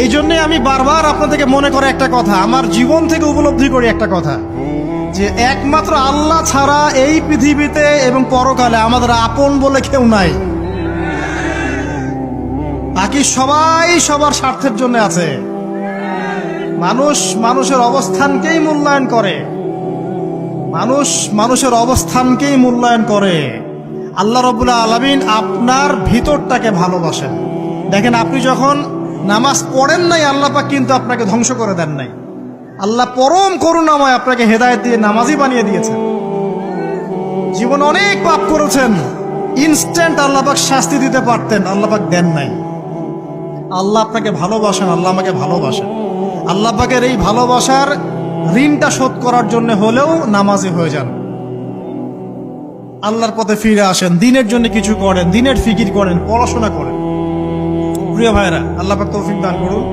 এই জন্যে আমি বারবার আপনাদেরকে মনে করে একটা কথা, আমার জীবন থেকে উপলব্ধি করি একটা কথা, যে একমাত্র আল্লাহ ছাড়া এই পৃথিবীতে এবং পরকালে আমাদের আপন বলে কেউ নাই। বাকি সবাই সবার স্বার্থের জন্য আছে। মানুষ মানুষের অবস্থানকেই মূল্যায়ন করে, মানুষ মানুষের অবস্থানকেই মূল্যায়ন করে। আল্লাহ রাব্বুল আলামিন আপনার ভিতরটাকে ভালোবাসেন। দেখেন, আপনি যখন নামাজ পড়েন নাই, আল্লাহ পাক কিন্তু আপনাকে ধ্বংস করে দেন নাই। আল্লাহ পরম করুণাময় আপনাকে হেদায়েত দিয়ে নামাজি বানিয়ে দিয়েছেন। জীবনে অনেক পাপ করেছেন, ইনস্ট্যান্ট আল্লাহ পাক শাস্তি দিতে পারতেন, আল্লাহ পাক দেন নাই। আল্লাহ আপনাকে ভালোবাসেন, আল্লাহ আমাকে ভালোবাসেন। আল্লাহ পাকের এই ভালোবাসার ঋণটা শোধ করার জন্য হলেও নামাজি হয়ে যান, আল্লাহর পথে ফিরে আসেন, দিনের জন্য কিছু করেন, দিনের ফিকির করেন, পড়াশোনা করেন। প্রিয় ভাইরা, আল্লাহ পাক তৌফিক দান করুন।